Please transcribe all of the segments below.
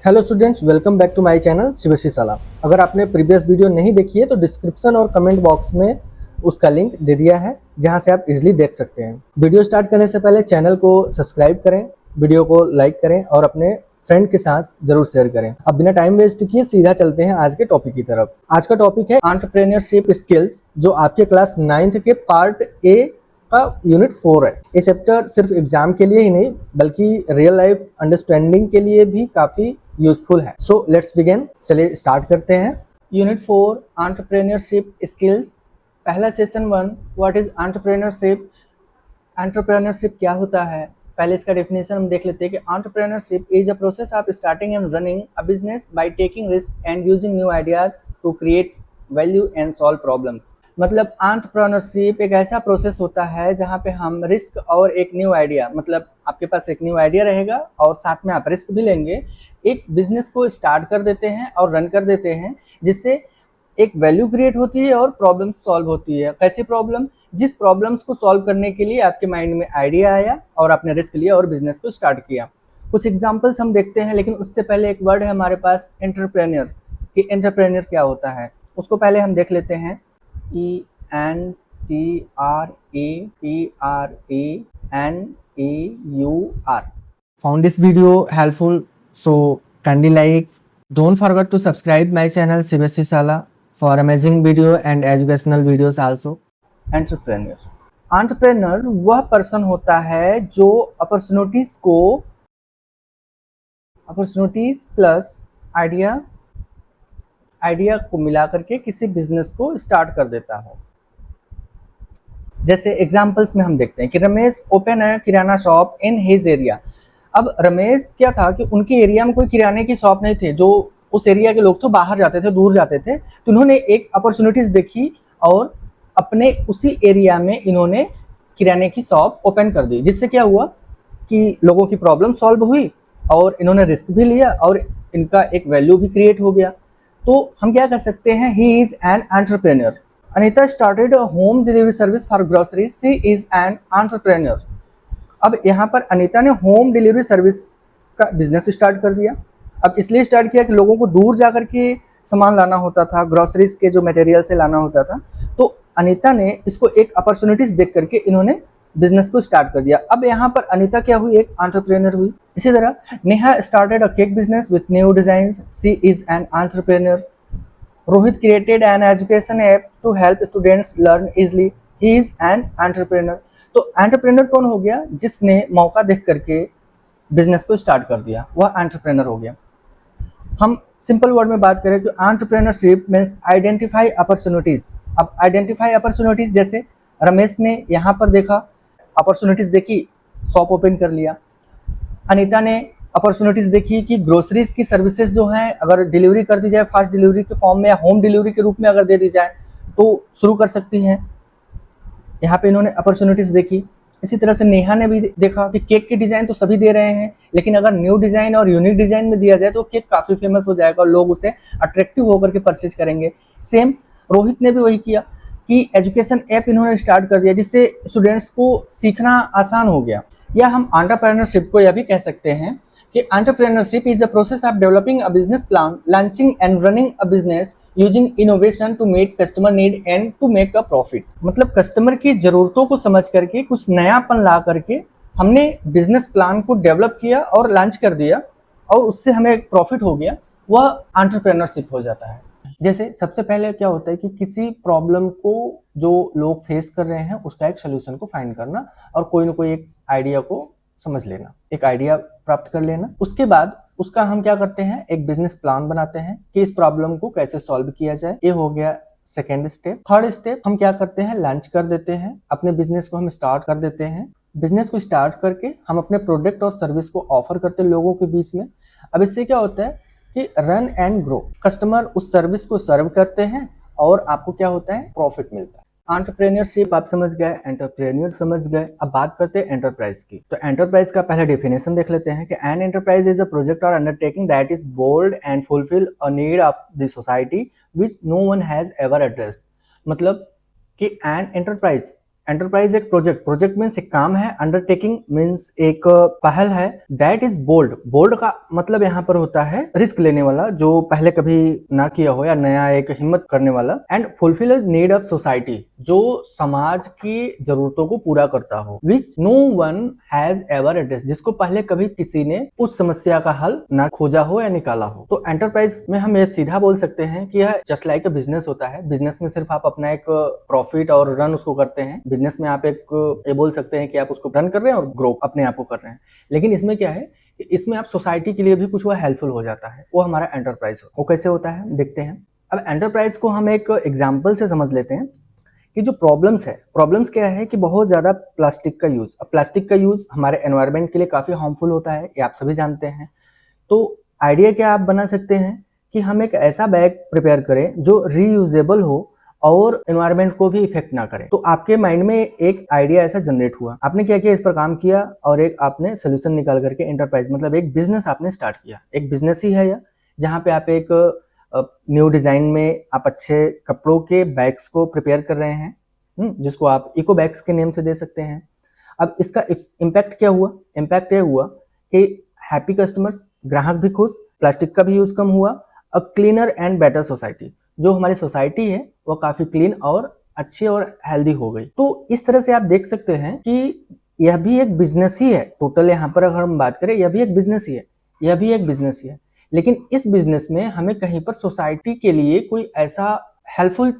Hello students, welcome back to my channel Shivshri साला। अगर आपने प्रीवियस वीडियो नहीं देखी है तो डिस्क्रिप्शन और कमेंट बॉक्स में उसका लिंक दे दिया है, जहां से आप इजीली देख सकते हैं। वीडियो स्टार्ट करने से पहले चैनल को सब्सक्राइब करें, वीडियो को लाइक करें और अपने फ्रेंड के साथ जरूर शेयर करें। अब बिना टाइम वेस्ट किए सीधा चलते हैं आज के टॉपिक की तरफ। आज का टॉपिक है एंटरप्रेन्योरशिप स्किल्स, जो आपके क्लास 9th के पार्ट ए का यूनिट 4 है। ये चैप्टर सिर्फ एग्जाम के लिए ही नहीं बल्कि रियल लाइफ अंडरस्टैंडिंग के लिए भी काफी यूजफुल है। सो लेट्स बिगिन, चलिए स्टार्ट करते हैं। Unit 4 entrepreneurship skills. पहला session 1, what is entrepreneurship. Entrepreneurship क्या होता है, पहले इसका डेफिनेशन हम देख लेते हैं कि entrepreneurship is a process of starting and running a business by taking risk and using new ideas to create value and solve problems. मतलब एंटरप्रेन्योरशिप एक ऐसा प्रोसेस होता है जहां पे हम रिस्क और एक न्यू आइडिया, मतलब आपके पास एक न्यू आइडिया रहेगा और साथ में आप रिस्क भी लेंगे, एक बिजनेस को स्टार्ट कर देते हैं और रन कर देते हैं, जिससे एक वैल्यू क्रिएट होती है और प्रॉब्लम सॉल्व होती है। कैसी प्रॉब्लम? जिस प्रॉब्लम्स को सॉल्व करने के लिए आपके माइंड में आइडिया आया और आपने रिस्क लिया और बिजनेस को स्टार्ट किया। कुछ एग्जांपल्स हम देखते हैं, लेकिन उससे पहले एक वर्ड है हमारे पास एंटरप्रेन्योर, कि एंटरप्रेन्योर क्या होता है उसको पहले हम देख लेते हैं। ENTRAPRENEUR। Found this video helpful, so kindly like. Don't forget to subscribe my channel CBSE Sala for amazing video and educational videos also. Entrepreneur। Entrepreneur वह पर्सन होता है जो अपॉर्चुनिटीज प्लस आइडिया को मिला करके किसी बिजनेस को स्टार्ट कर देता हो। जैसे एग्जांपल्स में हम देखते हैं कि रमेश ओपन है किराना शॉप इन हिज एरिया। अब रमेश क्या था कि उनके एरिया में कोई किराने की शॉप नहीं थे, जो उस एरिया के लोग तो बाहर जाते थे, दूर जाते थे, तो इन्होंने एक अपॉर्चुनिटीज देखी और अपने उसी एरिया में इन्होंने किराने की शॉप ओपन कर दी, जिससे क्या हुआ कि लोगों की प्रॉब्लम सॉल्व हुई और इन्होंने रिस्क भी लिया और इनका एक वैल्यू भी क्रिएट हो गया। तो हम क्या कर सकते हैं, ही is an entrepreneur. Anita started a home delivery service for groceries, she is an entrepreneur. अब यहाँ पर अनीता ने होम डिलीवरी सर्विस का बिजनेस स्टार्ट कर दिया। अब इसलिए स्टार्ट किया कि लोगों को दूर जाकर के सामान लाना होता था, ग्रोसरीज के जो मटेरियल से लाना होता था, तो अनीता ने इसको एक अपॉर्चुनिटीज देख करके इन्होंने बिजनेस को स्टार्ट कर दिया। अब यहाँ पर अनीता क्या हुई, एक एंटरप्रेन्योर हुई। इसी तरह Neha started a cake business with new designs, she is an entrepreneur. Rohit created an education app to help students learn easily, he is an entrepreneur. तो एंटरप्रेन्योर कौन हो गया? जिसने मौका देख करके बिजनेस को स्टार्ट कर दिया, वह एंटरप्रेन्योर हो गया। हम सिंपल वर्ड में बात करें तो एंटरप्रेन्योरशिप मीन्स आइडेंटिफाई अपॉर्चुनिटीज। अब आइडेंटिफाई अपॉर्चुनिटीज, जैसे रमेश ने यहाँ पर देखा, अपॉर्चुनिटीज देखी, शॉप ओपन कर लिया। अनीता ने अपॉर्चुनिटीज देखी कि ग्रोसरीज की सर्विसेज जो हैं अगर डिलीवरी कर दी जाए फास्ट डिलीवरी के फॉर्म में या होम डिलीवरी के रूप में अगर दे दी जाए तो शुरू कर सकती हैं। यहाँ पे इन्होंने अपॉर्चुनिटीज देखी। इसी तरह से नेहा ने भी देखा कि केक के डिजाइन तो सभी दे रहे हैं, लेकिन अगर न्यू डिजाइन और यूनिक डिजाइन में दिया जाए तो केक काफी फेमस हो जाएगा और लोग उसे अट्रैक्टिव होकर के परचेज करेंगे। सेम रोहित ने भी वही किया कि एजुकेशन ऐप इन्होंने स्टार्ट कर दिया, जिससे स्टूडेंट्स को सीखना आसान हो गया। या हम एंटरप्रेन्योरशिप को यह भी कह सकते हैं कि entrepreneurship is the process of developing a business plan, launching and running a business using innovation to meet customer need and to make a profit. मतलब कस्टमर की जरूरतों को समझ करके कुछ नयापन ला करके हमने बिजनेस प्लान को डेवलप किया और लॉन्च कर दिया और उससे हमें एक प्रॉफिट हो गया, वह एंटरप्रेन्योरशिप हो जाता है। जैसे सबसे पहले क्या होता है कि किसी प्रॉब्लम को जो लोग फेस कर रहे हैं उसका एक सोल्यूशन को फाइंड करना और कोई ना कोई एक आइडिया को समझ लेना, एक आइडिया प्राप्त कर लेना। उसके बाद उसका हम क्या करते हैं, एक बिजनेस प्लान बनाते हैं कि इस प्रॉब्लम को कैसे सॉल्व किया जाए। ये हो गया सेकेंड स्टेप। थर्ड स्टेप हम क्या करते हैं, लॉन्च कर देते हैं, अपने बिजनेस को हम स्टार्ट कर देते हैं। बिजनेस को स्टार्ट करके हम अपने प्रोडक्ट और सर्विस को ऑफर करते हैं लोगों के बीच में। अब इससे क्या होता है कि रन एंड ग्रो, कस्टमर उस सर्विस को सर्व करते हैं और आपको क्या होता है, प्रॉफिट मिलता है। एंटरप्रेन्योरशिप आप समझ गए, एंटरप्रेन्योर समझ गए। अब बात करते हैं एंटरप्राइज की। तो एंटरप्राइज का पहला डेफिनेशन देख लेते हैं कि an enterprise is a project और undertaking that is bold and fulfil a need of the society which no one has ever addressed. मतलब कि एन एंटरप्राइज एंटरप्राइज एक प्रोजेक्ट मीन्स एक काम है, अंडरटेकिंग मीन्स एक पहल है, दैट इज बोल्ड। बोल्ड का मतलब यहाँ पर होता है रिस्क लेने वाला, जो पहले कभी ना किया हो या नया एक हिम्मत करने वाला। And fulfil need of society, जो समाज की जरूरतों को पूरा करता हो, which no one has ever address, जिसको पहले कभी किसी ने उस समस्या का हल ना खोजा हो या निकाला हो। तो एंटरप्राइज में हम ये सीधा बोल सकते हैं कि यह जस्ट लाइक अ बिजनेस होता है। बिजनेस में सिर्फ आप अपना एक प्रॉफिट और रन उसको करते हैं। बिजनेस में आप एक ये बोल सकते हैं कि आप उसको रन कर रहे हैं और ग्रो अपने आप को कर रहे हैं। लेकिन इसमें क्या है, इसमें आप सोसाइटी के लिए भी कुछ वो हेल्पफुल हो जाता है, वो हमारा एंटरप्राइज हो। वो कैसे होता है देखते हैं। अब एंटरप्राइज को हम एक एग्जाम्पल से समझ लेते हैं कि जो प्रॉब्लम्स क्या है कि बहुत ज़्यादा प्लास्टिक का यूज़। अब प्लास्टिक का यूज़ हमारे एनवायरनमेंट के लिए काफ़ी हार्मफुल होता है, ये आप सभी जानते हैं। तो आइडिया क्या आप बना सकते हैं कि हम एक ऐसा बैग प्रिपेयर करें जो रीयूजेबल हो और एनवायरनमेंट को भी इफेक्ट ना करे। तो आपके माइंड में एक आइडिया ऐसा जनरेट हुआ, आपने क्या किया, इस पर काम किया और एक आपने सोल्यूशन निकाल करके एंटरप्राइज मतलब एक बिजनेस आपने स्टार्ट किया। एक बिजनेस ही है यह, जहाँ पे आप एक न्यू डिजाइन में आप अच्छे कपड़ों के बैग्स को प्रिपेयर कर रहे हैं, जिसको आप इको बैग्स के नेम से दे सकते हैं। अब इसका इम्पैक्ट क्या हुआ, इम्पैक्ट ये हुआ कि हैप्पी कस्टमर्स, ग्राहक भी खुश, प्लास्टिक का भी यूज कम हुआ, a cleaner and better society, जो हमारी सोसाइटी है वो काफी क्लीन और अच्छी और हेल्दी हो गई। तो इस तरह से आप देख सकते हैं कि यह भी एक बिजनेस ही है। टोटल यहाँ पर अगर हम बात करें, यह भी एक बिजनेस ही है, यह भी एक बिजनेस ही है। लेकिन इस बिजनेस में हमें कहीं पर सोसाइटी के लिए कोई ऐसा हेल्पफुल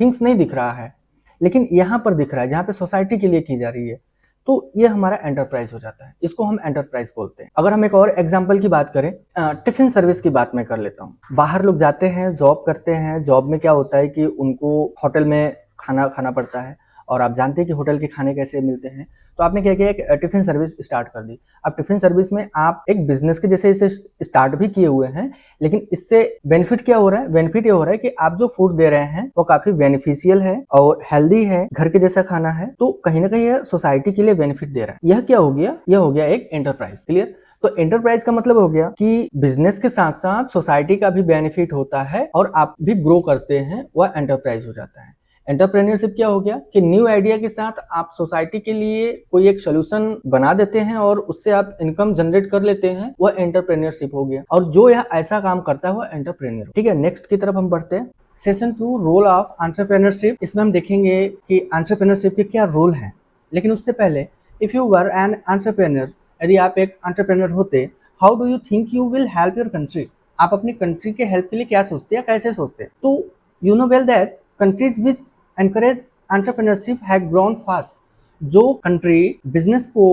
थिंग्स नहीं दिख रहा है, लेकिन यहाँ पर दिख रहा है जहाँ पे सोसाइटी के लिए की जा रही है। तो ये हमारा एंटरप्राइज हो जाता है, इसको हम एंटरप्राइज बोलते हैं। अगर हम एक और एग्जांपल की बात करें, टिफिन सर्विस की बात मैं कर लेता हूँ। बाहर लोग जाते हैं, जॉब करते हैं, जॉब में क्या होता है कि उनको होटल में खाना खाना पड़ता है, और आप जानते हैं कि होटल के खाने कैसे मिलते हैं। तो आपने क्या किया, एक टिफिन सर्विस स्टार्ट कर दी। अब टिफिन सर्विस में आप एक बिजनेस के जैसे इसे स्टार्ट भी किए हुए हैं, लेकिन इससे बेनिफिट क्या हो रहा है, बेनिफिट ये हो रहा है कि आप जो फूड दे रहे हैं वो काफी बेनिफिशियल है और हेल्दी है, घर के जैसा खाना है। तो कहीं ना कहीं यह सोसाइटी के लिए बेनिफिट दे रहा है। यह क्या हो गया, यह हो गया एक एंटरप्राइज। क्लियर। तो एंटरप्राइज का मतलब हो गया कि बिजनेस के साथ साथ सोसाइटी का भी बेनिफिट होता है और आप भी ग्रो करते हैं, वह एंटरप्राइज हो जाता है। एंटरप्रेन्योरशिप क्या हो गया कि न्यू आइडिया के साथ आप सोसाइटी के लिए कोई एक सोल्यूशन बना देते हैं और उससे आप इनकम जनरेट कर लेते हैं, वह एंटरप्रेन्योरशिप हो गया। और जो यह ऐसा काम करता है वह एंटरप्रेन्योर। ठीक है, नेक्स्ट की तरफ हम बढ़ते हैं। Session 2, role of entrepreneurship. इसमें हम देखेंगे कि एंटरप्रेन्योरशिप के क्या रोल हैं। लेकिन उससे पहले, if you were an entrepreneur, यदि आप एक एंटरप्रेन्योर होते, how do you think you will help your country? आप अपनी कंट्री के हेल्प के लिए क्या सोचते हैं, कैसे सोचते हैं? तो you know well that countries which encourage entrepreneurship have grown fast। जो कंट्री बिजनेस को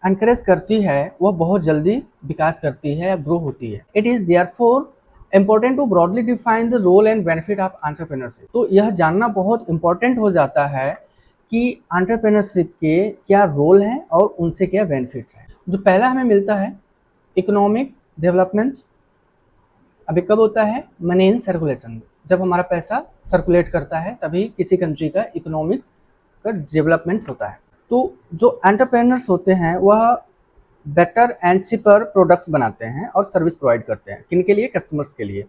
एनकरेज करती है वह बहुत जल्दी विकास करती है या ग्रो होती है। It is therefore important to broadly define the role and benefit of entrepreneurship. तो यह जानना बहुत इंपॉर्टेंट हो जाता है कि एंटरप्रेन्योरशिप के क्या रोल हैं और उनसे क्या बेनिफिट्स हैं। जो पहला हमें मिलता है, इकोनॉमिक डेवलपमेंट। अभी कब होता है, मनी इन सर्कुलेशन। जब हमारा पैसा सर्कुलेट करता है तभी किसी कंट्री का इकोनॉमिक्स का डेवलपमेंट होता है। तो जो एंटरप्रेन्योर्स होते हैं वह बेटर एंड चीपर प्रोडक्ट्स बनाते हैं और सर्विस प्रोवाइड करते हैं। किन के लिए, कस्टमर्स के लिए।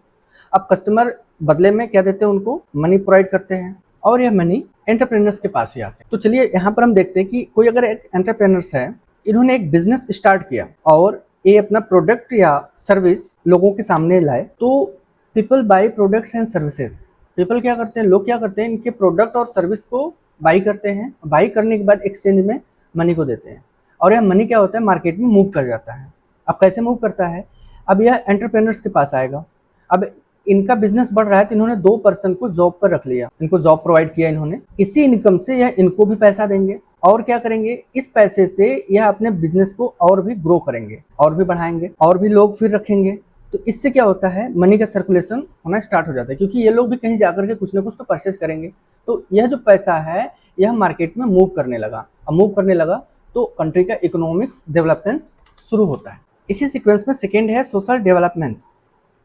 अब कस्टमर बदले में क्या देते हैं, उनको मनी प्रोवाइड करते हैं और यह मनी एंटरप्रेन्योर्स के पास ही आते हैं। तो चलिए यहाँ पर हम देखते हैं कि कोई अगर एक एंटरप्रेन्योर्स है, इन्होंने एक बिजनेस स्टार्ट किया और ये अपना प्रोडक्ट या सर्विस लोगों के सामने लाए, तो people by products and services. People क्या करते हैं, लोग क्या करते हैं, इनके प्रोडक्ट और सर्विस को बाई करते हैं। बाई करने के बाद एक्सचेंज में मनी को देते हैं और यह मनी क्या होता है, मार्केट में मूव कर जाता है। अब कैसे मूव करता है, अब यह एंटरप्रेन्योर्स के पास आएगा। अब इनका बिजनेस बढ़ रहा है तो इन्होंने 2 पर्सन को जॉब पर रख लिया, इनको जॉब प्रोवाइड किया इन्होंने। इसी इनकम से यह इनको भी पैसा देंगे और क्या करेंगे, इस पैसे से यह अपने बिजनेस को और भी ग्रो करेंगे और भी बढ़ाएंगे और भी लोग फिर रखेंगे। तो इससे क्या होता है, मनी का सर्कुलेशन होना स्टार्ट हो जाता है, क्योंकि ये लोग भी कहीं जाकर के कुछ ना कुछ तो परचेज करेंगे। तो यह जो पैसा है यह मार्केट में मूव करने लगा। अब मूव करने लगा तो कंट्री का इकोनॉमिक्स डेवलपमेंट शुरू होता है। इसी सीक्वेंस में सेकेंड है social development,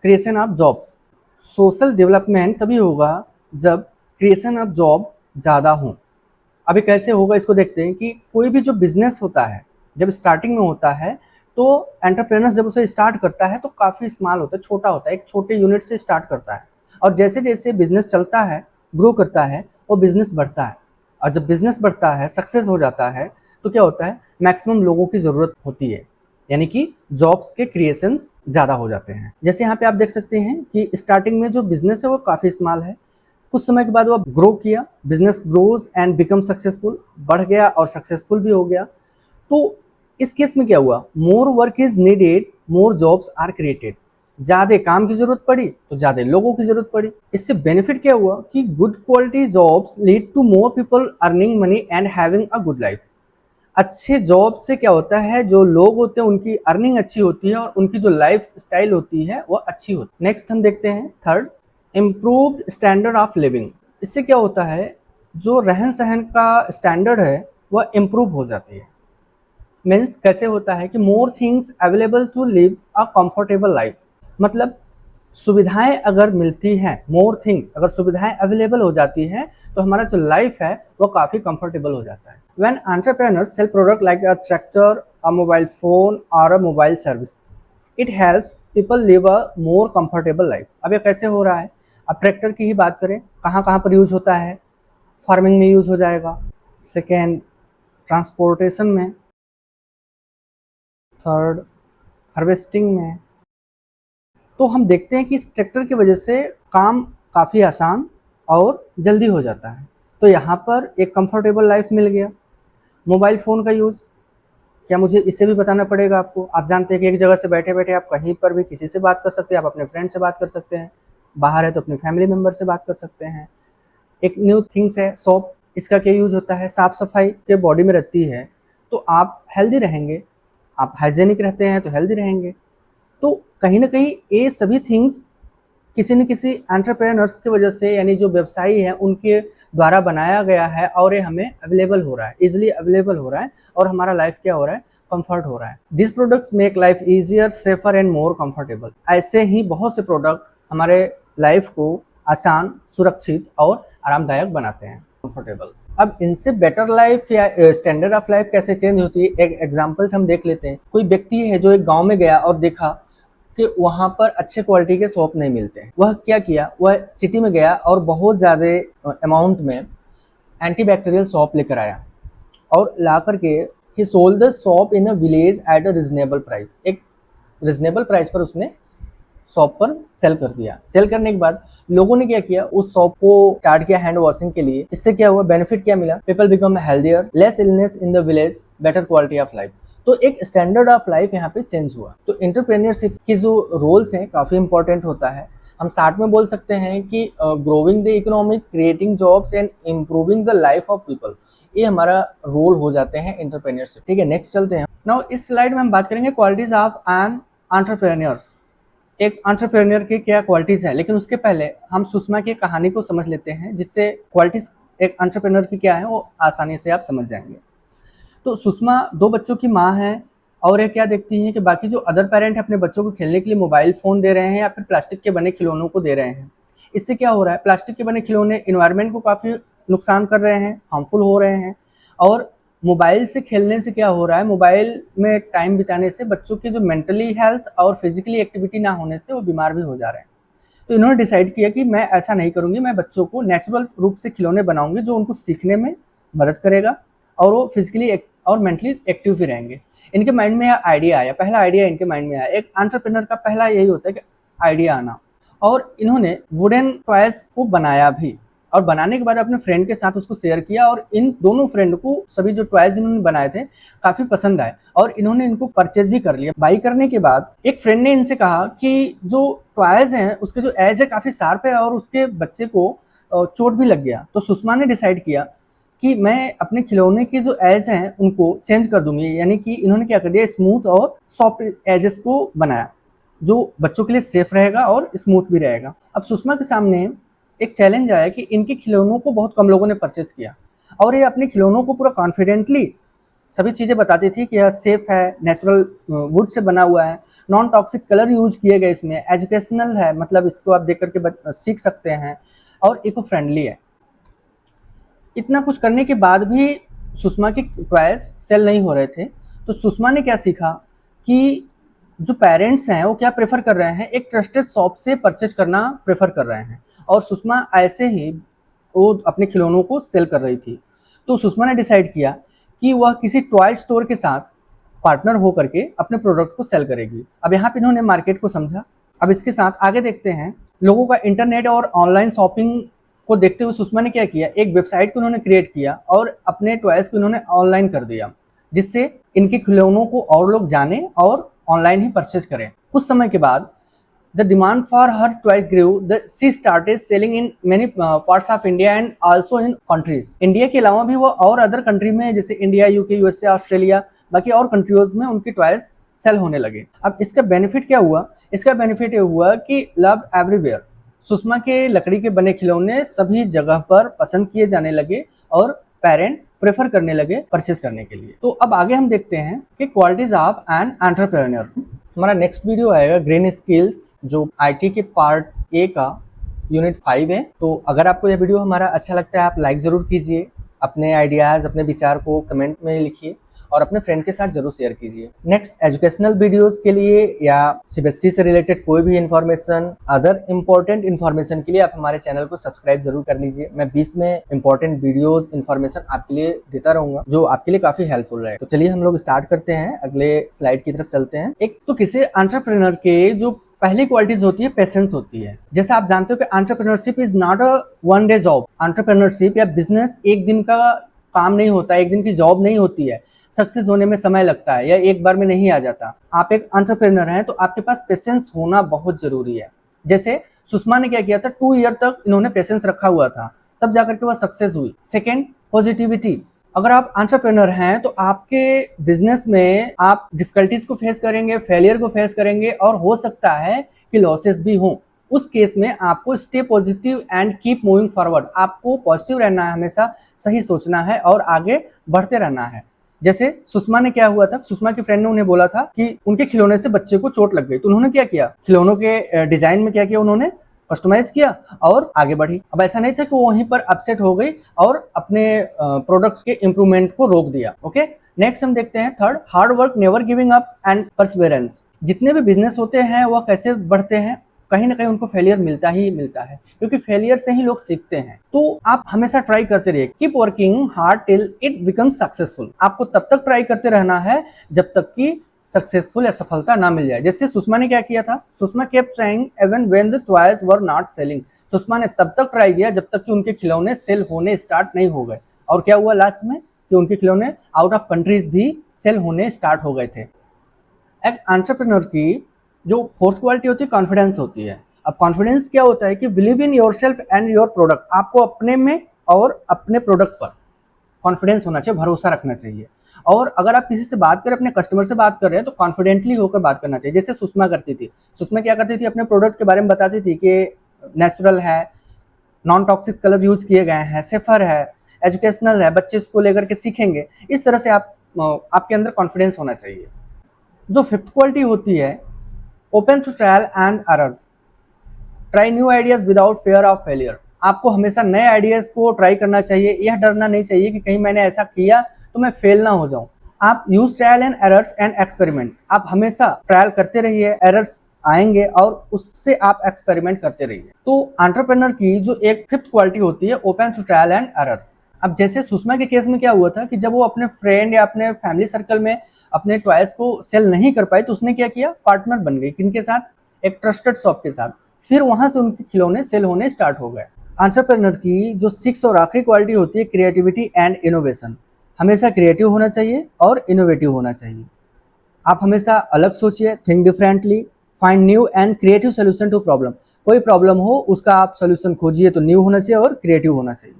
creation of jobs. Social development तभी होगा जब क्रिएशन ऑफ जॉब ज़्यादा हो। अभी कैसे होगा इसको देखते हैं कि कोई भी जो बिजनेस होता है जब स्टार्टिंग में होता है तो एंटरप्रेन्योर जब उसे स्टार्ट करता है तो काफ़ी स्मॉल होता है, छोटा होता है, एक छोटे यूनिट से स्टार्ट करता है और जैसे जैसे बिजनेस चलता है, ग्रो करता है, वो बिजनेस बढ़ता है। और जब बिजनेस बढ़ता है, सक्सेस हो जाता है, तो क्या होता है, मैक्सिमम लोगों की ज़रूरत होती है, यानी कि जॉब्स के क्रिएशंस ज़्यादा हो जाते हैं। जैसे यहाँ पे आप देख सकते हैं कि स्टार्टिंग में जो बिजनेस है वो काफ़ी स्मॉल है, कुछ समय के बाद वो ग्रो किया, business grows and become successful, बढ़ गया और सक्सेसफुल भी हो गया। तो इस केस में क्या हुआ, more work is needed, more jobs are created. ज़्यादा काम की जरूरत पड़ी तो ज़्यादा लोगों की जरूरत पड़ी। इससे बेनिफिट क्या हुआ कि good quality jobs lead to more people earning money and having a good life. अच्छे जॉब से क्या होता है, जो लोग होते हैं उनकी अर्निंग अच्छी होती है और उनकी जो लाइफ स्टाइल होती है वो अच्छी होती है। नेक्स्ट हम देखते हैं third, improved standard of living. इससे क्या होता है, जो रहन सहन का स्टैंडर्ड है वह इम्प्रूव हो जाती है। मीन्स कैसे होता है कि more things available to live a comfortable life, मतलब सुविधाएं अगर मिलती हैं, मोर थिंग्स अगर सुविधाएं अवेलेबल हो जाती हैं तो हमारा जो लाइफ है वो काफ़ी कंफर्टेबल हो जाता है। When entrepreneurs sell product like a tractor, a mobile phone और a mobile service, it helps people live a more comfortable life. अब ये कैसे हो रहा है, अब ट्रैक्टर की ही बात करें, कहाँ कहाँ पर यूज होता है, फार्मिंग में यूज हो जाएगा, सेकेंड ट्रांसपोर्टेशन में, थर्ड हार्वेस्टिंग में। तो हम देखते हैं कि इस ट्रैक्टर की वजह से काम काफ़ी आसान और जल्दी हो जाता है। तो यहाँ पर एक कंफर्टेबल लाइफ मिल गया। मोबाइल फ़ोन का यूज़, क्या मुझे इससे भी बताना पड़ेगा आपको, आप जानते हैं कि एक जगह से बैठे बैठे आप कहीं पर भी किसी से बात कर सकते हैं, आप अपने फ्रेंड से बात कर सकते हैं, बाहर है तो अपने फैमिली मेम्बर से बात कर सकते हैं। एक न्यू थिंग्स है सोप, इसका क्या यूज़ होता है, साफ़ सफाई के बॉडी में रहती है तो आप हेल्दी रहेंगे, आप हाइजेनिक रहते हैं तो हेल्दी रहेंगे। तो कहीं ना कहीं ये सभी थिंग्स किसी न किसी एंटरप्रेन्योर्स की वजह से, यानी जो व्यवसायी हैं उनके द्वारा बनाया गया है और ये हमें अवेलेबल हो रहा है, इजिली अवेलेबल हो रहा है और हमारा लाइफ क्या हो रहा है, कंफर्ट हो रहा है। This products make life easier, safer and more comfortable. ऐसे ही बहुत से प्रोडक्ट हमारे लाइफ को आसान, सुरक्षित और आरामदायक बनाते हैं, कंफर्टेबल। अब इनसे बेटर लाइफ या स्टैंडर्ड ऑफ लाइफ कैसे चेंज होती है, एक एग्जांपल से हम देख लेते हैं। कोई व्यक्ति है जो एक गांव में गया और देखा कि वहाँ पर अच्छे क्वालिटी के सोप नहीं मिलते हैं। वह क्या किया, वह सिटी में गया और बहुत ज़्यादा अमाउंट में एंटीबैक्टीरियल सोप लेकर आया और ला करके ही sold the soap in a village at a reasonable price. एक रिजनेबल प्राइस पर उसने शॉप पर सेल कर दिया। सेल करने के बाद लोगों ने क्या किया, उस शॉप को स्टार्ट किया हैंड वॉशिंग के लिए। इससे क्या हुआ, बेनिफिट क्या मिला, people become healthier, less illness in the village, better quality of life. तो एक स्टैंडर्ड ऑफ लाइफ यहाँ पे चेंज हुआ। तो एंटरप्रेन्योरशिप की जो रोल्स हैं काफ़ी इंपॉर्टेंट होता है। हम शार्ट में बोल सकते हैं कि growing the economic, creating jobs and improving the life of people, ये हमारा रोल हो जाते हैं एंटरप्रेन्योरशिप। ठीक है, नेक्स्ट चलते हैं। नाउ इस स्लाइड में हम बात करेंगे क्वालिटीज ऑफ एन एंटरप्रेन्योर। एक एंटरप्रेन्योर की क्या क्वालिटीज़ हैं, लेकिन उसके पहले हम सुषमा की कहानी को समझ लेते हैं, जिससे क्वालिटीज़ एक एंटरप्रेन्योर की क्या है वो आसानी से आप समझ जाएंगे। तो सुषमा 2 बच्चों की माँ है और ये क्या देखती हैं कि बाकी जो अदर पेरेंट हैं अपने बच्चों को खेलने के लिए मोबाइल फ़ोन दे रहे हैं या फिर प्लास्टिक के बने खिलौनों को दे रहे हैं। इससे क्या हो रहा है, प्लास्टिक के बने खिलौने इन्वायरमेंट को काफ़ी नुकसान कर रहे हैं, हार्मफुल हो रहे हैं। और मोबाइल से खेलने से क्या हो रहा है, मोबाइल में टाइम बिताने से बच्चों की जो मेंटली हेल्थ और फिजिकली एक्टिविटी ना होने से वो बीमार भी हो जा रहे हैं। तो इन्होंने डिसाइड किया कि मैं ऐसा नहीं करूँगी, मैं बच्चों को नेचुरल रूप से खिलौने बनाऊंगी जो उनको सीखने में मदद करेगा और वो फिजिकली और मेंटली एक्टिव भी रहेंगे। इनके माइंड में आइडिया आया, पहला आइडिया इनके माइंड में आया। एक एंटरप्रेन्योर का पहला यही होता है कि आइडिया आना। और इन्होंने वुडन टॉयज को बनाया भी और बनाने के बाद अपने फ्रेंड के साथ उसको शेयर किया और इन दोनों फ्रेंड को सभी जो टॉयज इन्होंने बनाए थे काफ़ी पसंद आए और इन्होंने इनको परचेज भी कर लिया। बाई करने के बाद एक फ्रेंड ने इनसे कहा कि जो टॉयज हैं उसके जो एज है काफ़ी शार्प है और उसके बच्चे को चोट भी लग गया। तो सुषमा ने डिसाइड किया कि मैं अपने खिलौने के जो एज हैं उनको चेंज कर दूंगी, यानी कि इन्होंने क्या कर दिया, स्मूथ और सॉफ्ट एजेस को बनाया जो बच्चों के लिए सेफ रहेगा और स्मूथ भी रहेगा। अब सुषमा के सामने एक चैलेंज आया कि इनके खिलौनों को बहुत कम लोगों ने परचेज किया और ये अपने खिलौनों को पूरा कॉन्फिडेंटली सभी चीज़ें बताती थी कि यह सेफ है, नेचुरल वुड से बना हुआ है, नॉन टॉक्सिक कलर यूज किए गए, इसमें एजुकेशनल है, मतलब इसको आप देख करके सीख सकते हैं और इको फ्रेंडली है। इतना कुछ करने के बाद भी सुषमा के टॉयज सेल नहीं हो रहे थे। तो सुषमा ने क्या सीखा कि जो पेरेंट्स हैं वो क्या प्रेफर कर रहे हैं, एक ट्रस्टेड शॉप से परचेज करना प्रेफर कर रहे हैं और सुषमा ऐसे ही वो अपने खिलौनों को सेल कर रही थी। तो सुषमा ने डिसाइड किया कि वह किसी टॉय स्टोर के साथ पार्टनर हो करके अपने प्रोडक्ट को सेल करेगी। अब यहाँ पे इन्होंने मार्केट को समझा। अब इसके साथ आगे देखते हैं, लोगों का इंटरनेट और ऑनलाइन शॉपिंग को देखते हुए सुषमा ने क्या किया, एक वेबसाइट को उन्होंने क्रिएट किया और अपने टॉयज को इन्होंने ऑनलाइन कर दिया, जिससे इनके खिलौनों को और लोग जाने और ऑनलाइन ही परचेज करें। कुछ समय के बाद the demand for her toy grew. She started selling in many parts of India and also in countries. India के अलावा भी वो और अदर कंट्री में जैसे इंडिया, यूके, यूएसए, ऑस्ट्रेलिया, बाकी और कंट्रीज में उनकी टॉयज सेल होने लगे। अब इसका बेनिफिट क्या हुआ? इसका बेनिफिट ये हुआ कि लव एवरीवेयर, सुषमा के लकड़ी के बने खिलौने सभी जगह पर पसंद किए जाने लगे और पेरेंट प्रेफर करने लगे परचेज करने के लिए। तो अब आगे हम देखते हैं कि क्वालिटीज ऑफ एन एंटरप्रेन्योर। हमारा नेक्स्ट वीडियो आएगा ग्रीन स्किल्स, जो आईटी के पार्ट ए का यूनिट 5 है। तो अगर आपको यह वीडियो हमारा अच्छा लगता है, आप लाइक ज़रूर कीजिए, अपने आइडियाज़, अपने विचार को कमेंट में लिखिए और अपने फ्रेंड के साथ जरूर शेयर कीजिए। नेक्स्ट एजुकेशनल वीडियोस के लिए या सीबीएसई से रिलेटेड कोई भी इन्फॉर्मेशन, अदर इम्पोर्टेंट इन्फॉर्मेशन के लिए आप हमारे चैनल को सब्सक्राइब जरूर कर लीजिए। मैं बीच में इम्पोर्टेंट वीडियोस इन्फॉर्मेशन आपके लिए देता रहूंगा, जो आपके लिए काफी हेल्पफुल रहेगा। तो चलिए हम लोग स्टार्ट करते हैं, अगले स्लाइड की तरफ चलते हैं। एक तो किसी एंटरप्रेन्योर के जो पहली क्वालिटीज होती है, पेशेंस होती है। जैसे आप जानते हो कि entrepreneurship is not a one day job. Entrepreneurship या बिजनेस एक दिन का काम नहीं होता, एक दिन की जॉब नहीं होती है। सक्सेस होने में समय लगता है या एक बार में नहीं आ जाता। आप एक एंटरप्रेन्योर हैं तो आपके पास पेशेंस होना बहुत जरूरी है। जैसे सुषमा ने क्या किया था, 2 ईयर तक इन्होंने पेशेंस रखा हुआ था, तब जाकर के वह सक्सेस हुई। Second, positivity. अगर आप एंटरप्रेन्योर हैं तो आपके बिजनेस में आप डिफिकल्टीज को फेस करेंगे, फेलियर को फेस करेंगे और हो सकता है कि लॉसेस भी हों। उस केस में आपको stay positive and keep moving forward. आपको पॉजिटिव रहना है, हमेशा सही सोचना है और आगे बढ़ते रहना है। जैसे सुषमा ने क्या हुआ था, सुषमा के फ्रेंड ने उन्हें बोला था कि उनके खिलौने से बच्चे को चोट लग गई, तो उन्होंने क्या किया, खिलौनों के डिजाइन में क्या किया, उन्होंने कस्टमाइज किया और आगे बढ़ी। अब ऐसा नहीं था कि वो वहीं पर अपसेट हो गई और अपने प्रोडक्ट्स के इंप्रूवमेंट को रोक दिया। ओके, नेक्स्ट हम देखते हैं third, hard work, never giving up and perseverance. जितने भी बिजनेस होते हैं वह कैसे बढ़ते हैं, कहीं ना कहीं उनको फेलियर मिलता ही मिलता है, क्योंकि फेलियर से ही लोग सीखते हैं। तो आप हमेशा ट्राई करते रहिए, keep working hard till it becomes successful. आपको तब तक ट्राई करते रहना है जब तक कि सक्सेसफुल या सफलता ना मिल जाए। जैसे सुषमा ने क्या किया था, Sushma kept trying even when the toys were not selling. Sushma ने तब तक ट्राई किया जब तक कि उनके खिलौने सेल होने स्टार्ट नहीं हो गए। और क्या हुआ लास्ट में, कि उनके खिलौने आउट ऑफ कंट्रीज भी सेल होने स्टार्ट हो गए थे। एक एंटरप्रेन्योर की जो फोर्थ क्वालिटी होती है, कॉन्फिडेंस होती है। अब कॉन्फिडेंस क्या होता है कि believe in yourself and your product. आपको अपने में और अपने प्रोडक्ट पर कॉन्फिडेंस होना चाहिए, भरोसा रखना चाहिए। और अगर आप किसी से बात करें, अपने कस्टमर से बात कर रहे हैं, तो कॉन्फिडेंटली होकर बात करना चाहिए। जैसे सुषमा करती थी, सुषमा क्या करती थी, अपने प्रोडक्ट के बारे में बताती थी कि नेचुरल है, नॉन टॉक्सिक कलर यूज किए गए हैं, सेफर है, एजुकेशनल है, बच्चे इसको लेकर के सीखेंगे। इस तरह से आपके अंदर कॉन्फिडेंस होना चाहिए। जो फिफ्थ क्वालिटी होती है, open to trial and errors, try new ideas without fear of failure. आपको हमेशा नए आइडियाज को ट्राई करना चाहिए, यह डरना नहीं चाहिए कि कहीं मैंने ऐसा किया तो मैं फेल ना हो जाऊं। आप use trial and errors and experiment. आप हमेशा ट्रायल करते रहिए, एरर्स आएंगे और उससे आप एक्सपेरिमेंट करते रहिए। तो एंटरप्रेन्योर की जो एक फिफ्थ क्वालिटी होती है, open to trial and errors. अब जैसे सुषमा के केस में क्या हुआ था कि जब वो अपने फ्रेंड या अपने फैमिली सर्कल में अपने टॉयज को सेल नहीं कर पाई, तो उसने क्या किया, पार्टनर बन गई। किनके साथ, एक ट्रस्टेड शॉप के साथ। फिर वहां से उनके खिलौने सेल होने स्टार्ट हो गए। एंटरप्रेन्योर की जो 6th और आखिरी क्वालिटी होती है, क्रिएटिविटी एंड इनोवेशन। हमेशा क्रिएटिव होना चाहिए और इनोवेटिव होना चाहिए। आप हमेशा अलग सोचिए, think differently, find new and creative solution to problem. कोई प्रॉब्लम हो उसका आप सोल्यूशन खोजिए, तो न्यू होना चाहिए और क्रिएटिव होना चाहिए।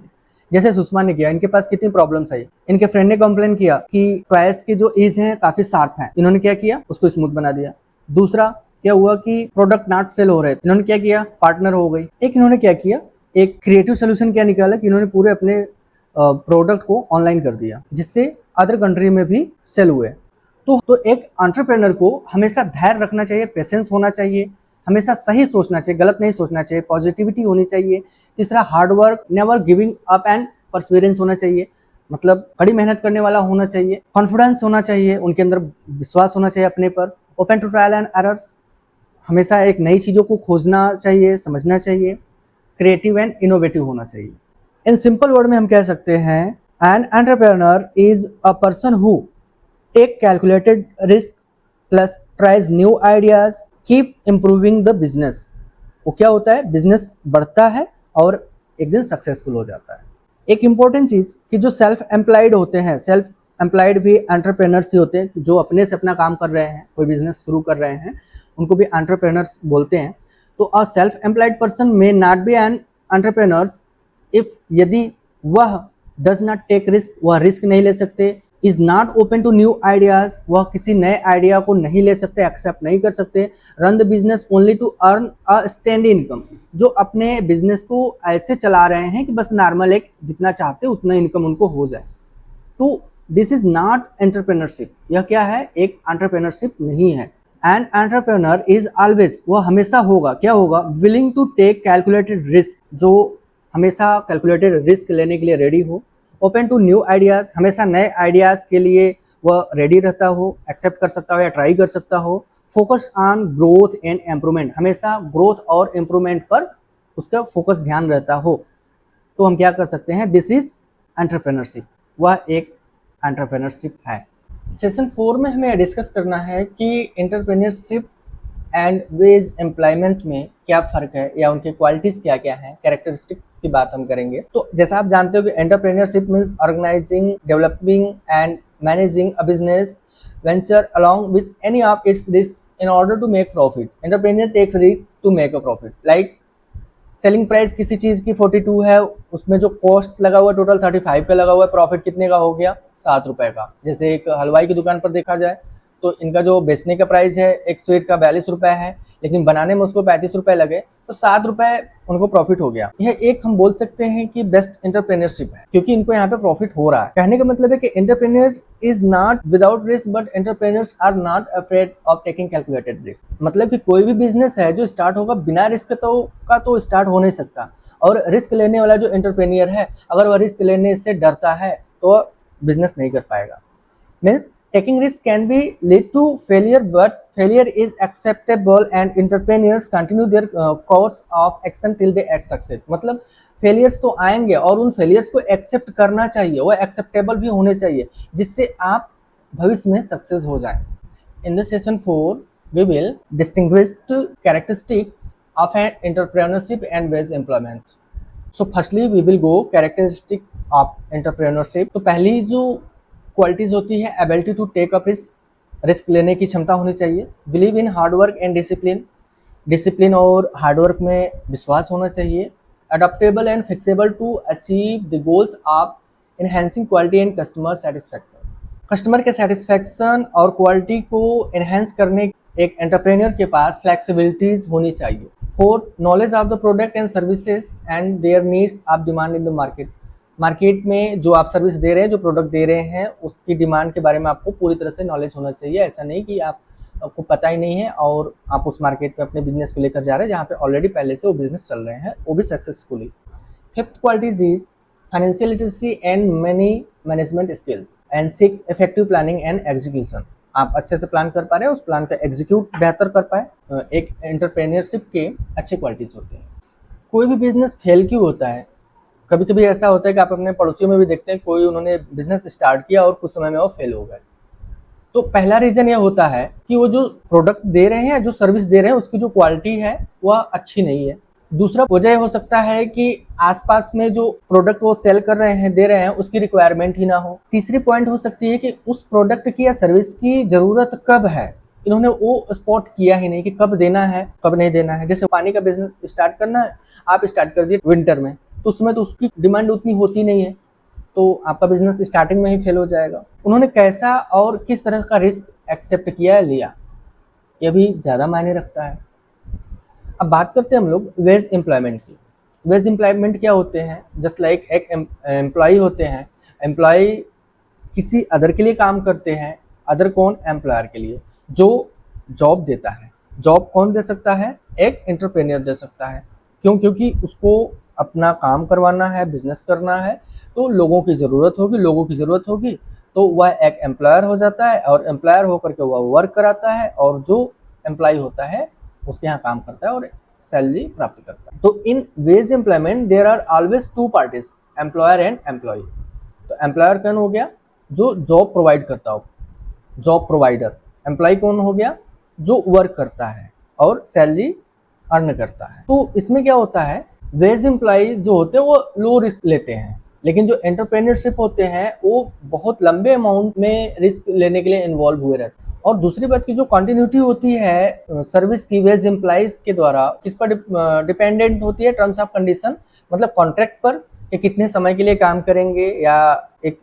जैसे सुषमा ने किया, इनके पास कितनी प्रॉब्लम्स आई। इनके फ्रेंड ने कंप्लेन किया कि टॉयज के जो एज हैं काफी शार्प हैं, इन्होंने क्या किया, उसको स्मूथ बना दिया। दूसरा क्या हुआ कि प्रोडक्ट नॉट सेल हो रहे थे, इन्होंने क्या किया, पार्टनर हो गई। एक इन्होंने क्या किया, एक क्रिएटिव सोल्यूशन क्या निकाला कि इन्होंने पूरे अपने प्रोडक्ट को ऑनलाइन कर दिया, जिससे अदर कंट्री में भी सेल हुए। तो एक एंटरप्रेन्योर को हमेशा धैर्य रखना चाहिए, पेशेंस होना चाहिए, हमेशा सही सोचना चाहिए, गलत नहीं सोचना चाहिए, पॉजिटिविटी होनी चाहिए। तीसरा, hard work, never giving up and perseverance होना चाहिए, मतलब कड़ी मेहनत करने वाला होना चाहिए। कॉन्फिडेंस होना चाहिए, उनके अंदर विश्वास होना चाहिए अपने पर। Open to trial and errors, हमेशा एक नई चीज़ों को खोजना चाहिए, समझना चाहिए। क्रिएटिव एंड इनोवेटिव होना चाहिए। इन सिंपल वर्ड में हम कह सकते हैं An entrepreneur is a person who take calculated risk plus tries new ideas, keep improving the business. वो क्या होता है, बिजनेस बढ़ता है और एक दिन सक्सेसफुल हो जाता है। एक इम्पोर्टेंट चीज़ कि जो सेल्फ एम्प्लॉयड होते हैं, सेल्फ एम्प्लॉयड भी एंटरप्रेनर्स ही होते हैं, जो अपने से अपना काम कर रहे हैं, कोई बिजनेस शुरू कर रहे हैं, उनको भी एंटरप्रेनर्स बोलते हैं। तो a self employed person may not be an entrepreneurs if, यदि वह डज नॉट टेक रिस्क, वह रिस्क नहीं ले सकते, is not open to new ideas, वह किसी नए आइडिया को नहीं ले सकते, एक्सेप्ट नहीं कर सकते, run the business only to earn a steady income, जो अपने बिजनेस को ऐसे चला रहे हैं कि बस नॉर्मल एक जितना चाहते उतना इनकम उनको हो जाए। तो दिस इज नॉट एंटरप्रेन्योरशिप, यह क्या है, एक एंटरप्रेन्योरशिप नहीं है। एन एंटरप्रेन्योर इज ऑलवेज, वह हमेशा होगा, क्या होगा, willing to take calculated risk, जो हमेशा कैलकुलेटेड रिस्क लेने के लिए रेडी हो, ओपन टू न्यू आइडियाज, हमेशा नए आइडियाज के लिए वह रेडी रहता हो, एक्सेप्ट कर सकता हो या ट्राई कर सकता हो, focus on growth and improvement, हमेशा ग्रोथ और इम्प्रूवमेंट पर उसका फोकस ध्यान रहता हो, तो हम क्या कर सकते हैं, दिस इज एंटरप्रेन्योरशिप, वह एक एंटरप्रेन्योरशिप है। सेशन 4 में हमें डिस्कस करना है कि एंटरप्रेन्योरशिप एंड वेज एम्प्लॉयमेंट में क्या फ़र्क है या उनके क्वालिटीज़ क्या क्या हैं, कैरेक्टरिस्टिक की बात हम करेंगे। तो जैसा आप जानते हो कि entrepreneurship means organising, developing and managing a business venture along with any of its risks in order to make profit. Entrepreneur takes risks to make a profit. Like selling price किसी चीज़ की 42 है, उसमें जो कॉस्ट लगा हुआ है total 35 का लगा हुआ है, प्रॉफिट कितने का हो गया, 7 रुपये का। जैसे एक हलवाई की दुकान पर देखा जाए तो इनका जो बेचने का प्राइस है एक स्वीट का 42 रुपये है, लेकिन बनाने में उसको 35 रुपये लगे तो 7 रुपये उनको प्रॉफिट हो गया। यह एक हम बोल सकते हैं कि बेस्ट एंटरप्रेन्योरशिप है, क्योंकि इनको यहाँ पे प्रॉफिट हो रहा है। कहने का मतलब है कि entrepreneur is not without risk but entrepreneurs are not afraid of taking calculated risk. मतलब कि कोई भी बिजनेस है जो स्टार्ट होगा बिना रिस्क तो स्टार्ट हो नहीं सकता, और रिस्क लेने वाला जो एंटरप्रेन्योर है अगर वह रिस्क लेने से डरता है तो बिजनेस नहीं कर पाएगा। Means taking risk can be lead to failure, but failure is acceptable and entrepreneurs continue their course of action till they achieve success। मतलब फेलियर्स तो आएंगे और उन फेलियर्स को एक्सेप्ट करना चाहिए, वो एक्सेप्टेबल भी होने चाहिए, जिससे आप भविष्य में सक्सेस हो जाए। In the session 4 we will distinguish characteristics of an entrepreneurship and wage employment। So firstly we will go characteristics of entrepreneurship। तो पहली जो क्वालिटीज होती है, ability to take up risk, risk लेने की क्षमता होनी चाहिए, believe in hard work and discipline, discipline और हार्डवर्क में विश्वास होना चाहिए, adaptable and flexible to achieve the goals of enhancing quality and customer satisfaction. Customer के सेटिस्फैक्शन और क्वालिटी को इनहेंस करने एक एंटरप्रेन्योर के पास फ्लेक्सिबिलिटीज होनी चाहिए। 4 knowledge of the product and services and their needs of demand in the market. Market में जो आप सर्विस दे रहे हैं, जो प्रोडक्ट दे रहे हैं, उसकी डिमांड के बारे में आपको पूरी तरह से नॉलेज होना चाहिए। ऐसा नहीं कि आपको पता ही नहीं है और आप उस मार्केट में अपने बिजनेस को लेकर जा रहे हैं जहाँ पे ऑलरेडी पहले से वो बिजनेस चल रहे हैं, वो भी successfully. 5th qualities is financial literacy and money management skills and 6 effective planning and execution. आप अच्छे से प्लान कर पा रहे हैं, उस प्लान का एग्जीक्यूट बेहतर कर पाए, एक एंटरप्रेन्योरशिप के अच्छे क्वालिटीज होते हैं। कोई भी बिजनेस फेल क्यों होता है, कभी कभी ऐसा होता है कि आप अपने पड़ोसियों में भी देखते हैं, कोई उन्होंने बिजनेस स्टार्ट किया और कुछ समय में वो फेल हो गए। तो पहला रीज़न यह होता है कि वो जो प्रोडक्ट दे रहे हैं, जो सर्विस दे रहे हैं, उसकी जो क्वालिटी है वह अच्छी नहीं है। दूसरा वजह हो सकता है कि आसपास में जो प्रोडक्ट वो सेल कर रहे हैं, दे रहे हैं, उसकी रिक्वायरमेंट ही ना हो। तीसरी पॉइंट हो सकती है कि उस प्रोडक्ट की या सर्विस की ज़रूरत कब है, इन्होंने वो स्पॉट किया ही नहीं कि कब देना है कब नहीं देना है। जैसे पानी का बिजनेस स्टार्ट करना है, आप स्टार्ट कर दिए विंटर में, तो उसमें तो उसकी डिमांड उतनी होती नहीं है, तो आपका बिजनेस स्टार्टिंग में ही फेल हो जाएगा। उन्होंने कैसा और किस तरह का रिस्क एक्सेप्ट किया लिया, यह भी ज़्यादा मायने रखता है। अब बात करते हैं हम लोग वेज एम्प्लॉयमेंट की। वेज एम्प्लॉयमेंट क्या होते हैं, जस्ट लाइक एक एम्प्लॉय होते हैं, एम्प्लॉय किसी अदर के लिए काम करते हैं, अदर कौन, एम्प्लॉयर के लिए, जो जॉब देता है। जॉब कौन दे सकता है, एक एंटरप्रेन्योर दे सकता है। क्यों, क्योंकि उसको अपना काम करवाना है, बिजनेस करना है, तो लोगों की ज़रूरत होगी तो वह एक एम्प्लॉयर हो जाता है, और एम्प्लॉयर होकर के वह वर्क कराता है, और जो एम्प्लॉय होता है उसके यहाँ काम करता है और सैलरी प्राप्त करता है। तो in wage employment there are always 2 parties, employer and employee. तो तो एम्प्लॉयर कौन हो गया, जो जॉब प्रोवाइड करता हो, जॉब प्रोवाइडर। एम्प्लॉय कौन हो गया, जो वर्क करता है और सैलरी अर्न करता है। तो इसमें क्या होता है, वेज एम्प्लॉइज जो होते हैं वो लो रिस्क लेते हैं, लेकिन जो एंटरप्रेन्योरशिप होते हैं वो बहुत लंबे अमाउंट में रिस्क लेने के लिए इन्वॉल्व हुए रहते हैं। और दूसरी बात की जो कंटिन्यूटी होती है सर्विस की वेज एम्प्लॉइज के द्वारा, किस पर डिपेंडेंट होती है, टर्म्स ऑफ कंडीशन, मतलब कॉन्ट्रैक्ट पर कि कितने समय के लिए काम करेंगे, या एक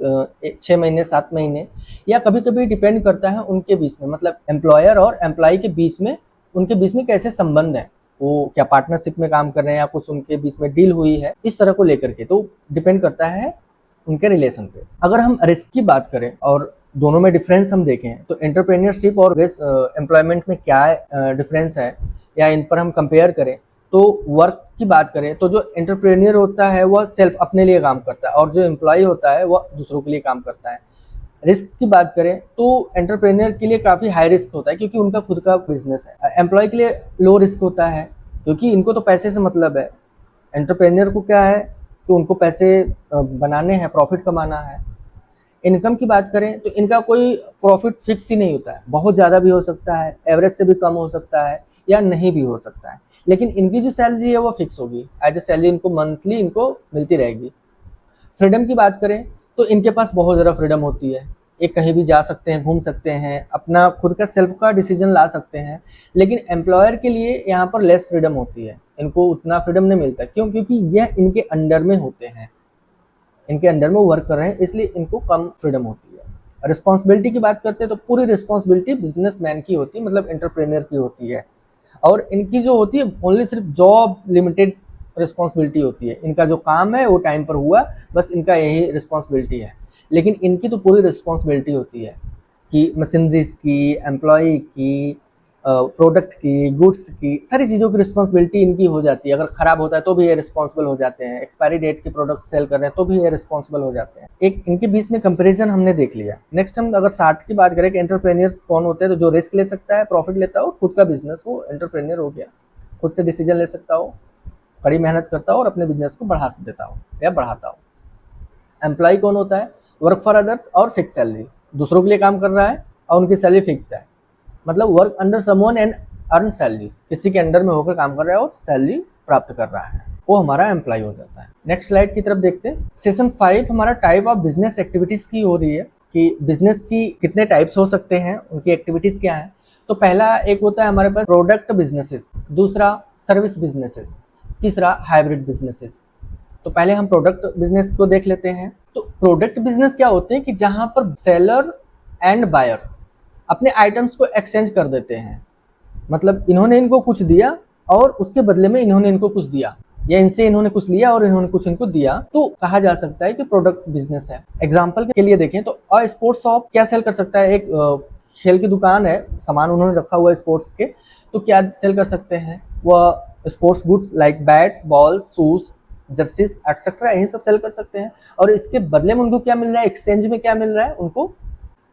6 महीने 7 महीने, या कभी कभी डिपेंड करता है उनके बीच में, मतलब एम्प्लॉयर और एम्प्लॉय के बीच में, उनके बीच में कैसे संबंध है, वो क्या पार्टनरशिप में काम कर रहे हैं या कुछ उनके बीच में डील हुई है, इस तरह को लेकर के। तो डिपेंड करता है उनके रिलेशन पे। अगर हम रिस्क की बात करें और दोनों में डिफरेंस हम देखें, तो एंटरप्रेन्योरशिप और वेज एम्प्लॉयमेंट में क्या डिफरेंस है, या इन पर हम कंपेयर करें, तो वर्क की बात करें तो जो एंटरप्रेन्योर होता है वह सेल्फ अपने लिए काम करता है, और जो एम्प्लॉय होता है वह दूसरों के लिए काम करता है। रिस्क की बात करें तो एंटरप्रेन्योर के लिए काफ़ी हाई रिस्क होता है, क्योंकि उनका खुद का बिजनेस है। एम्प्लॉय के लिए लो रिस्क होता है, क्योंकि इनको तो पैसे से मतलब है। एंटरप्रेन्योर को क्या है कि उनको पैसे बनाने हैं, प्रॉफिट कमाना है। इनकम की बात करें तो इनका कोई प्रॉफिट फिक्स ही नहीं होता है, बहुत ज़्यादा भी हो सकता है, एवरेज से भी कम हो सकता है, या नहीं भी हो सकता है। लेकिन इनकी जो सैलरी है वो फिक्स होगी, एज ए सैलरी इनको मंथली इनको मिलती रहेगी। फ्रीडम की बात करें तो इनके पास बहुत ज़्यादा फ्रीडम होती है, ये कहीं भी जा सकते हैं, घूम सकते हैं, अपना खुद का सेल्फ का डिसीजन ला सकते हैं। लेकिन एम्प्लॉयर के लिए यहाँ पर लेस फ्रीडम होती है, इनको उतना फ्रीडम नहीं मिलता। क्यों? क्योंकि यह इनके अंडर में होते हैं, इनके अंडर में वर्क कर रहे हैं, इसलिए इनको कम फ्रीडम होती है। रिस्पॉन्सिबिलिटी की बात करते हैं तो पूरी रिस्पॉन्सिबिलिटी बिजनेसमैन की होती है, मतलब एंटरप्रेन्योर की होती है। और इनकी जो होती है ओनली सिर्फ जॉब लिमिटेड रिस्पॉन्सिबिलिटी होती है, इनका जो काम है वो टाइम पर हुआ, बस इनका यही रिस्पॉन्सिबिलिटी है। लेकिन इनकी तो पूरी रिस्पॉन्सिबिलिटी होती है कि मशीनरीज की, एम्प्लॉय की, प्रोडक्ट की, गुड्स की, सारी चीज़ों की रिस्पॉन्सिबिलिटी इनकी हो जाती है। अगर ख़राब होता है तो भी ये रिस्पॉन्सिबल हो जाते हैं, एक्सपायरी डेट के प्रोडक्ट सेल कर रहे हैं तो भी ये रिस्पॉन्सिबल हो जाते हैं। एक इनके बीच में कंपैरिजन हमने देख लिया। नेक्स्ट हम अगर 60 की बात करें कि एंटरप्रेन्योर्स कौन होते हैं, तो जो रिस्क ले सकता है, प्रॉफिट लेता हो, खुद का बिजनेस हो, एंटरप्रेन्योर हो गया। खुद से डिसीजन ले सकता हो, कड़ी मेहनत करता हो और अपने बिजनेस को बढ़ा देता हो या बढ़ाता हो। एम्प्लॉय कौन होता है, वर्क फॉर अदर्स और फिक्स सैलरी, दूसरों के लिए काम कर रहा है और उनकी सैलरी फिक्स है, मतलब work under someone and earn salary, किसी के अंडर में होकर काम कर रहा है और सैलरी प्राप्त कर रहा है, वो हमारा एम्प्लॉय हो जाता है। नेक्स्ट स्लाइड की तरफ देखते हैं। सेशन 5 हमारा टाइप ऑफ बिजनेस एक्टिविटीज की हो रही है कि बिजनेस की कितने टाइप्स हो सकते हैं, उनकी एक्टिविटीज क्या है। तो पहला एक होता है हमारे पास प्रोडक्ट बिजनेसेस, दूसरा सर्विस बिजनेसेस, तीसरा हाइब्रिड बिजनेसेस। तो पहले हम प्रोडक्ट बिजनेस को देख लेते हैं। तो प्रोडक्ट बिजनेस क्या होते हैं कि जहां पर सेलर एंड बायर अपने आइटम्स को एक्सचेंज कर देते हैं, मतलब इन्होंने इनको कुछ दिया और उसके बदले में इन्होंने इनको कुछ दिया, या इनसे इन्होंने कुछ लिया और इन्होंने कुछ इनको दिया, तो कहा जा सकता है कि प्रोडक्ट बिजनेस है। एग्जांपल के लिए देखें तो अ स्पोर्ट्स शॉप क्या सेल कर सकता है, एक खेल की दुकान है, सामान उन्होंने रखा हुआ है स्पोर्ट्स के, तो क्या सेल कर सकते हैं, वह sports goods like bats, balls, shoes, jerseys etcetera, यही सब सेल कर सकते हैं। और इसके बदले में उनको क्या मिल रहा है, एक्सचेंज में क्या मिल रहा है, उनको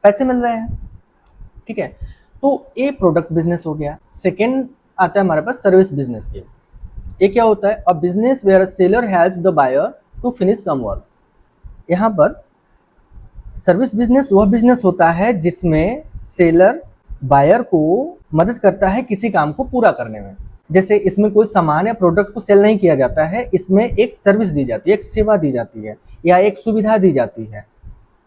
पैसे मिल रहे हैं। ठीक है, तो ये प्रोडक्ट बिजनेस हो गया। सेकेंड आता है हमारे पास सर्विस बिजनेस के। ये क्या होता है, a business where seller help the buyer to finish some work. यहाँ पर सर्विस बिजनेस वह बिजनेस होता है जिसमें सेलर बायर को मदद करता है किसी काम को पूरा करने में। जैसे इसमें कोई सामान या प्रोडक्ट को सेल नहीं किया जाता है, इसमें एक सर्विस दी जाती है, एक सेवा दी जाती है, या एक सुविधा दी जाती है।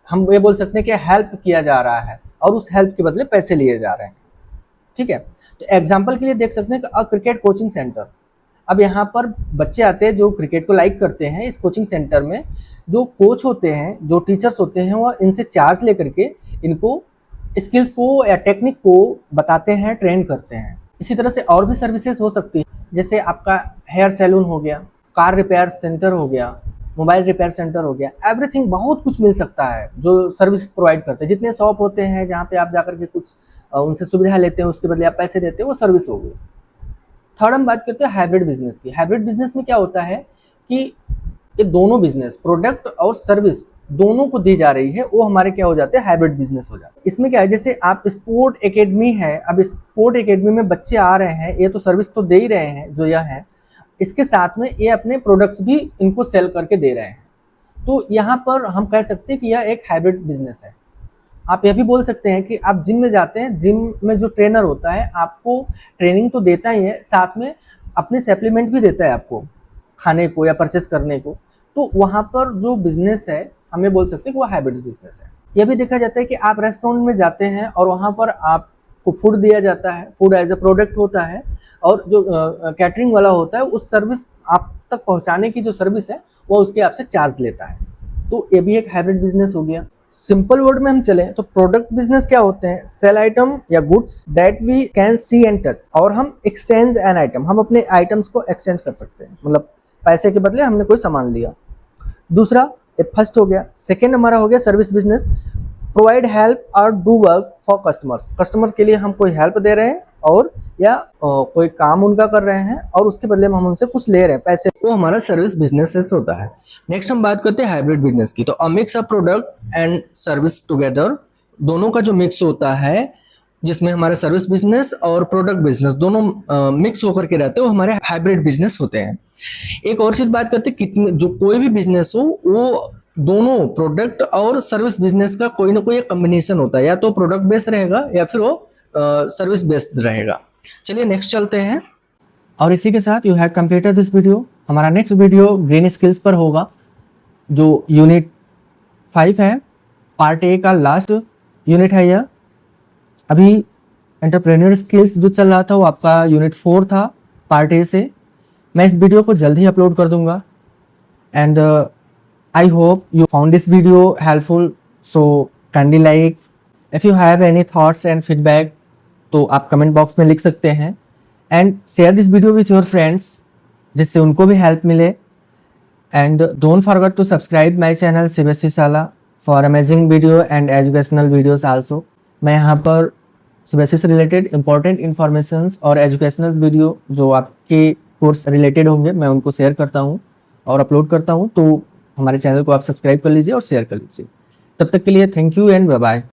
हम ये बोल सकते हैं कि हेल्प किया जा रहा है और उस हेल्प के बदले पैसे लिए जा रहे हैं। ठीक है, तो एग्जाम्पल के लिए देख सकते हैं कि अ क्रिकेट कोचिंग सेंटर। अब यहाँ पर बच्चे आते हैं जो क्रिकेट को लाइक करते हैं। इस कोचिंग सेंटर में जो कोच होते हैं, जो टीचर्स होते हैं, वह इनसे चार्ज लेकर के इनको स्किल्स को या टेक्निक को बताते हैं, ट्रेन करते हैं। इसी तरह से और भी सर्विसेज हो सकती है, जैसे आपका हेयर सैलून हो गया, कार रिपेयर सेंटर हो गया, मोबाइल रिपेयर सेंटर हो गया, एवरीथिंग, बहुत कुछ मिल सकता है जो सर्विस प्रोवाइड करते हैं। जितने शॉप होते हैं जहाँ पे आप जाकर के कुछ उनसे सुविधा लेते हैं, उसके बदले आप पैसे देते हैं, वो सर्विस हो गई। थर्ड हम बात करते हैं हाइब्रिड बिजनेस की। हाइब्रिड बिजनेस में क्या होता है कि ये दोनों बिजनेस, प्रोडक्ट और सर्विस दोनों को दी जा रही है, वो हमारे क्या हो जाते हैं, हाइब्रिड बिजनेस हो जाते हैं। इसमें क्या है, जैसे आप स्पोर्ट एकेडमी है, अब स्पोर्ट एकेडमी में बच्चे आ रहे हैं, ये तो सर्विस तो दे ही रहे हैं जो यह है, इसके साथ में ये अपने प्रोडक्ट्स भी इनको सेल करके दे रहे हैं। तो यहाँ पर हम कह सकते हैं कि यह एक हाइब्रिड बिजनेस है। आप यह भी बोल सकते हैं कि आप जिम में जाते हैं, जिम में जो ट्रेनर होता है आपको ट्रेनिंग तो देता ही है, साथ में अपने सप्लीमेंट भी देता है आपको खाने को या परचेस करने को। तो वहाँ पर जो बिजनेस है हम ये बोल सकते हैं कि वो हाइब्रिड बिजनेस है। यह भी देखा जाता है कि आप रेस्टोरेंट में जाते हैं और वहाँ पर आपको फूड दिया जाता है, फूड एज ए प्रोडक्ट होता है, और जो कैटरिंग वाला होता है उस सर्विस आप तक पहुँचाने की जो सर्विस है वो उसके आपसे चार्ज लेता है। तो ये भी एक हाइब्रिड बिजनेस हो गया। सिंपल वर्ड में हम चलें तो प्रोडक्ट बिजनेस क्या होते हैं? सेल आइटम या goods that we can see and touch, और हम एक्सचेंज एन आइटम, हम अपने आइटम्स को एक्सचेंज कर सकते हैं, मतलब पैसे के बदले हमने कोई सामान लिया। दूसरा, ये फर्स्ट हो गया। सेकेंड हमारा हो गया सर्विस बिजनेस, प्रोवाइड हेल्प और do work for customers, customer के लिए हम कोई हेल्प दे रहे हैं और या कोई काम उनका कर रहे हैं और उसके बदले में हम उनसे कुछ ले रहे हैं पैसे, वो हमारा सर्विस बिजनेस होता है। नेक्स्ट हम बात करते हैं हाइब्रिड बिजनेस की। तो अ mix of product and service together, दोनों का जो मिक्स होता है जिसमें हमारे सर्विस बिजनेस और प्रोडक्ट बिजनेस दोनों मिक्स होकर के रहते हैं, वो हमारे हाइब्रिड बिजनेस होते हैं। एक और चीज बात करते हैं, कितने जो कोई भी बिजनेस हो वो दोनों प्रोडक्ट और सर्विस बिजनेस का कोई ना कोई एक कॉम्बिनेशन होता है, या तो प्रोडक्ट बेस्ड रहेगा या फिर वो सर्विस बेस्ड रहेगा। चलिए नेक्स्ट चलते हैं। और इसी के साथ you have completed this video. हमारा नेक्स्ट वीडियो ग्रीन स्किल्स पर होगा, जो यूनिट 5 है, पार्ट ए का लास्ट यूनिट है यह। अभी एंटरप्रेन्योर स्किल्स जो चल रहा था वो आपका यूनिट 4 था पार्ट ए से। मैं इस वीडियो को जल्द ही अपलोड कर दूंगा। And I hope you found this video helpful, so kindly like. If you have any thoughts and feedback तो आप कमेंट बॉक्स में लिख सकते हैं, and share this video with your friends जिससे उनको भी हेल्प मिले। And don't forget to subscribe my channel CBSE Shala for amazing video and educational videos also. मैं यहाँ पर सीबीएसई से रिलेटेड इंपॉर्टेंट इन्फॉर्मेशंस और एजुकेशनल वीडियो जो आपके कोर्स रिलेटेड होंगे मैं उनको शेयर करता हूँ और अपलोड करता हूँ। तो हमारे चैनल को आप सब्सक्राइब कर लीजिए और शेयर कर लीजिए। तब तक के लिए thank you and bye bye.